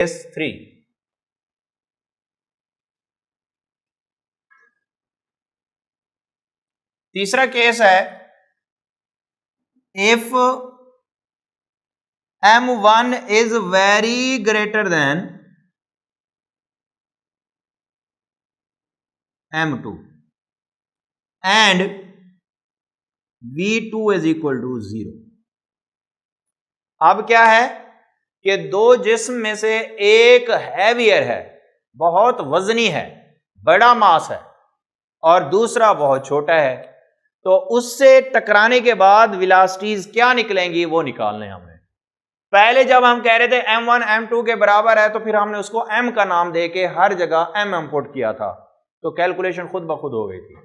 Case 3, तीसरा case है if M1 is very greater than M2 and V2 is equal to 0। अब क्या है कि दो जिस्म में से एक हैवियर है, बहुत वजनी है, बड़ा मास है, और दूसरा बहुत छोटा है, तो उससे टकराने के बाद वेलोसिटीज क्या निकलेंगी वो निकालने हमने। पहले जब हम कह रहे थे M1 M2 के बराबर है तो फिर हमने उसको M का नाम देके हर जगह M पुट किया था, तो कैलकुलेशन खुद ब खुद हो गई थी।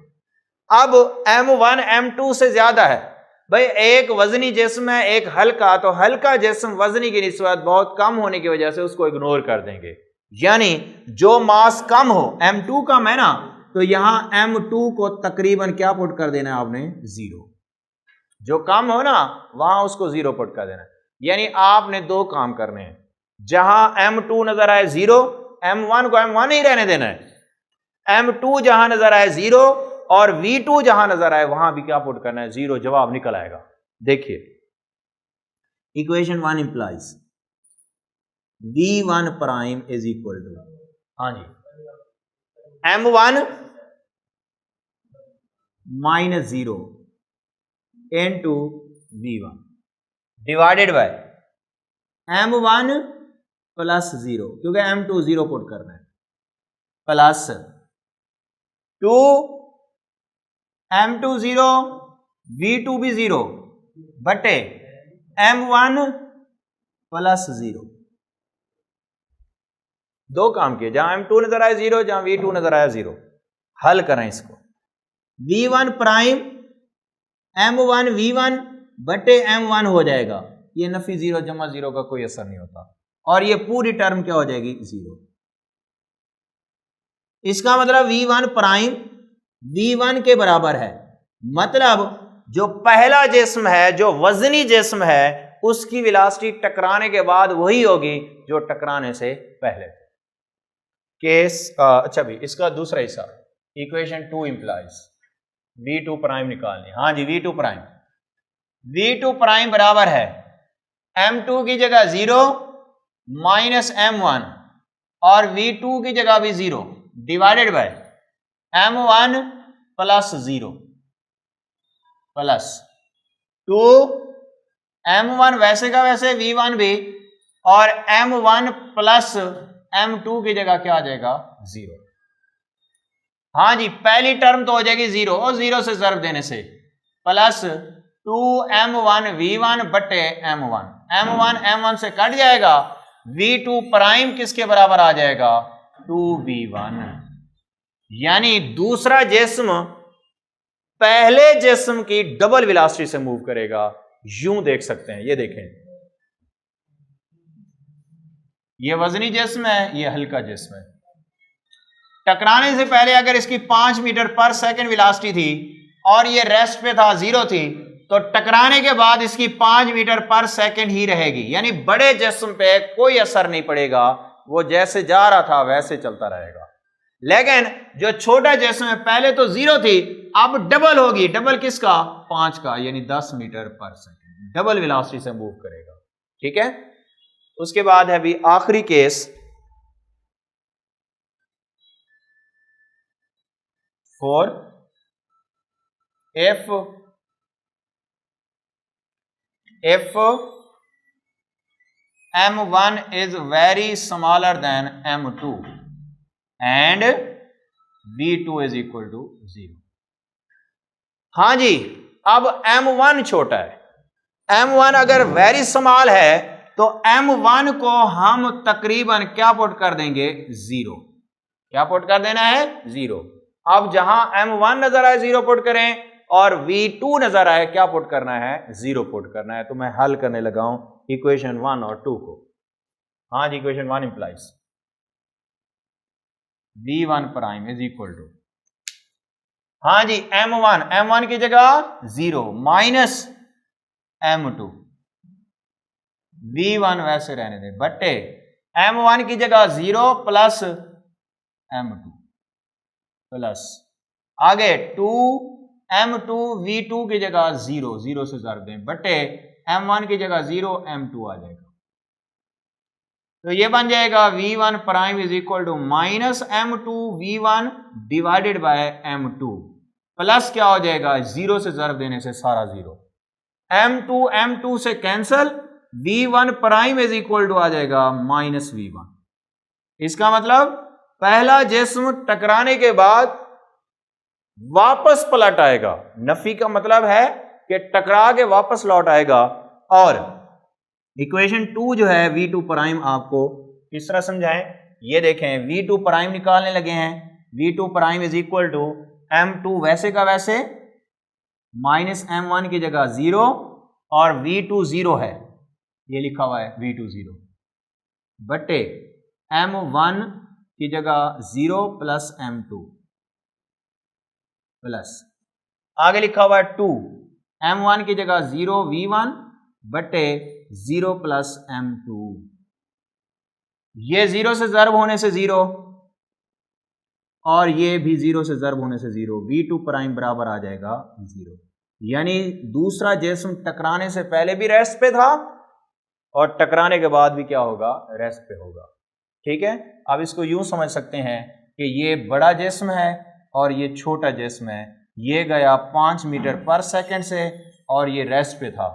अब M1 M2 से ज्यादा है, भाई एक वजनी जिस्म है एक हल्का, तो हल्का जिस्म वजनी की निस्बत बहुत कम होने की वजह से उसको इग्नोर कर देंगे, यानी जो मास कम हो, M2 कम है ना, तो यहां M2 को तकरीबन क्या पुट कर देना है आपने, 0। जो कम हो ना वहां उसको 0 पुट कर देना है। यानी आपने दो काम करने हैं, जहां M2 नजर आए 0, M1 को M1 ही रहने देना है, M2 जहां नजर आए 0 और V2 जहां नजर आए वहां भी क्या पुट करना है, 0। जवाब निकल आएगा। देखिए equation 1 implies V1 prime is equal to, हाँ जी, M1 minus 0 into V1 divided by M1 plus 0, क्योंकि M2 0 पुट करना है, प्लस 2 M2 0 V2 भी 0 बटे M1 प्लस 0। दो काम किए, जहां M2 नजर आए 0, जहां V2 नजर आया 0। हल करें इसको, V1 प्राइम M1 V1 बटे M1 हो जाएगा, ये नफी 0 जमा 0 का कोई असर नहीं होता, और ये पूरी टर्म क्या हो जाएगी, 0। इसका मतलब V1 प्राइम V1 के बराबर है, मतलब जो पहला जिस्म है, जो वजनी जिस्म है, उसकी वेलोसिटी टकराने के बाद वही होगी जो टकराने से पहले। केस अच्छा भी इसका दूसरा हिस्सा, इक्वेशन 2 इंप्लाइज V2 प्राइम निकालनी, हाँ जी, V2 प्राइम बराबर है M2 की जगह 0 माइनस M1 और V2 की जगह भी 0 divided by M1 plus 0 plus 2 M1 वैसे का वैसे V1 भी, और M1 प्लस M2 की जगह क्या आ जाएगा, 0। हाँ जी, पहली टर्म तो हो जाएगी 0 और 0 से ज़र्ब देने से, प्लस 2M1 V1 बटे M1 M1 से कट जाएगा, V2 प्राइम किसके बराबर आ जाएगा, 2V1। यानी दूसरा जिस्म पहले जिस्म की डबल वेलोसिटी से मूव करेगा, यूं देख सकते हैं, ये देखें, ये वजनी जिस्म है, ये हल्का जिस्म है। टकराने से पहले अगर इसकी 5 मीटर पर सेकंड वेलोसिटी थी और ये रेस्ट पे था, 0 थी, तो टकराने के बाद इसकी 5 मीटर पर सेकंड ही रहेगी, यानी बड़े जिस्म पे कोई असर नहीं पड़ेगा, वो जैसे जा रहा था वैसे चलता रहेगा। लेकिन जो छोटा जिस्म है, पहले तो 0 थी, अब डबल होगी, डबल किसका, 5 का, यानी 10 मीटर पर सेकंड, डबल वेलोसिटी से मूव करेगा। ठीक है, उसके बाद है भी आखिरी case, 4 if M1 is very smaller than M2 and V2 is equal to 0। हाँ जी, अब M1 छोटा है, M1 अगर वेरी स्मॉल है तो M1 को हम तकरीबन क्या पुट कर देंगे, 0। क्या पुट कर देना है, 0। अब जहां M1 नजर आए 0 पुट करें, और V2 नजर आए क्या पुट करना है, 0 पुट करना है। तो मैं हल करने लगा हूं इक्वेशन 1 और 2 को। हाँ जी, equation 1 implies V1 prime is equal to, हाँ जी, M1 की जगह 0 माइनस M2, V1 वैसे रहने दे, बटे m1 की जगह 0 प्लस m2 प्लस आगे 2m2 v2 की जगह 0 से ज़रब दें बटे m1 की जगह 0 m2 आ जाएगा। तो ये बन जाएगा v1 prime is equal to minus m2 v1 divided by m2 plus क्या हो जाएगा 0 से ज़रब देने से सारा 0 m2 से cancel v1 prime is equal to आ जाएगा माइनस v1। इसका मतलब पहला जिस्म टकराने के बाद वापस पलट आएगा। नफी का मतलब है कि टकरा के वापस लौट आएगा। और इक्वेशन 2 जो है v2 प्राइम आपको किस तरह समझाएं, ये देखें v2 प्राइम निकालने लगे हैं। v2 prime is equal to m2 वैसे का वैसे माइनस m1 की जगह 0 और v2 0 है, ये लिखा हुआ है v2 0 बटे m1 की जगह 0 प्लस m2 प्लस आगे लिखा हुआ है 2 m1 की जगह 0 v1 बटे 0 प्लस m2। ये 0 से ज़रब होने से 0 और ये भी 0 से ज़रब होने से 0, v2 प्राइम बराबर आ जाएगा 0। यानी दूसरा जिस्म टकराने से पहले भी रेस्ट पे था और टकराने के बाद भी क्या होगा, रेस्ट पे होगा। ठीक है, अब इसको यूं समझ सकते हैं कि ये बड़ा जिस्म है और ये छोटा जिस्म है। ये गया 5 मीटर पर सेकंड से और ये रेस्ट पे था।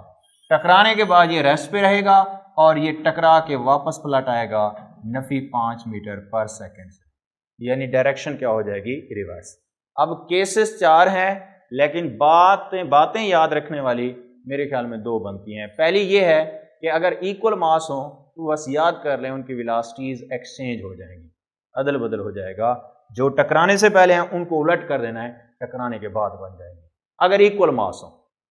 टकराने के बाद ये रेस्ट पे रहेगा और ये टकरा के वापस पलट आएगा नफी 5 मीटर पर सेकंड से, यानी डायरेक्शन क्या हो जाएगी, रिवर्स। अब केसेस 4 हैं, लेकिन बातें याद रखने वाली मेरे ख्याल में 2 बनती हैं। पहली ये है कि अगर इक्वल मास हो तो बस याद कर लें उनकी वेलोसिटीज एक्सचेंज हो जाएंगी, अदल बदल हो जाएगा। जो टकराने से पहले हैं उनको उलट कर देना है, टकराने के बाद बन जाएंगे। अगर इक्वल मास हो,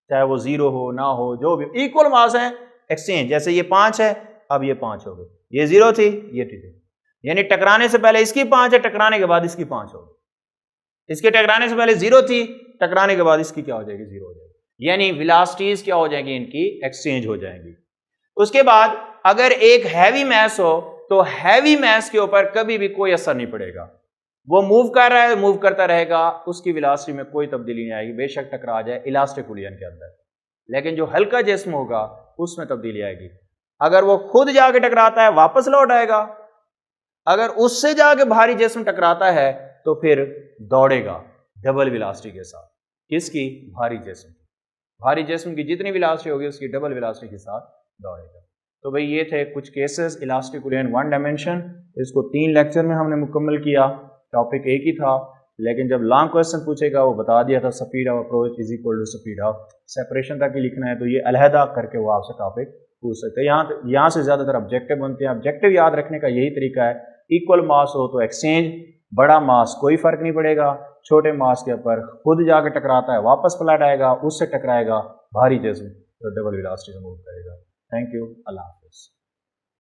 चाहे वो 0 हो ना हो, जो भी इक्वल मास है एक्सचेंज। जैसे ये 5 है, अब ये 5 हो गई, ये 0 थी, ये 2 थी, यानी टकराने से पहले इसकी 5 है, टकराने के बाद इसकी 5 हो गई। इसके टकराने से पहले 0 थी, टकराने के बाद इसकी क्या हो जाएगी, 0 हो जाएगी। यानी वेलोसिटीज क्या हो जाएंगी, इनकी एक्सचेंज हो जाएंगी। उसके बाद अगर एक हैवी मैस हो तो हैवी मैस के ऊपर कभी भी कोई असर नहीं पड़ेगा। वो मूव कर रहा है, मूव करता रहेगा, उसकी वेलोसिटी में कोई तब्दीली नहीं आएगी, बेशक टकरा जाए इलास्टिक कुलियन के अंदर। लेकिन जो हल्का जिस्म होगा उसमें तब्दीली आएगी। अगर वो खुद जाके टकराता है वापस लौट आएगा, अगर उससे जाके भारी जिस्म टकराता है तो फिर दौड़ेगा डबल वेलोसिटी के साथ। किसकी, भारी जिस्म। भारी जिस्म की जितनी वेलोसिटी होगी उसकी डबल वेलोसिटी के साथ दौड़ेगा। तो भाई ये थे कुछ केसेस इलास्टिक कुलियन 1 डायमेंशन। इसको 3 लेक्चर में हमने मुकम्मल किया। टॉपिक एक ही था, लेकिन जब लॉन्ग क्वेश्चन पूछेगा वो बता दिया था speed of approach is equal to speed of separation तक ही लिखना है, तो ये अलहदा करके वो आपसे टॉपिक पूछ सकते हैं। यहाँ से ज़्यादातर ऑब्जेक्टिव बनते हैं। ऑब्जेक्टिव याद रखने का यही तरीका है, इक्वल मास हो तो एक्सचेंज, बड़ा मास कोई फर्क नहीं पड़ेगा, छोटे मास के ऊपर खुद जाके टकराता है वापस पलट आएगा, उससे टकराएगा भारी जिस्म तो डबल वेलोसिटी से मूव करेगा। Thank you, Allah.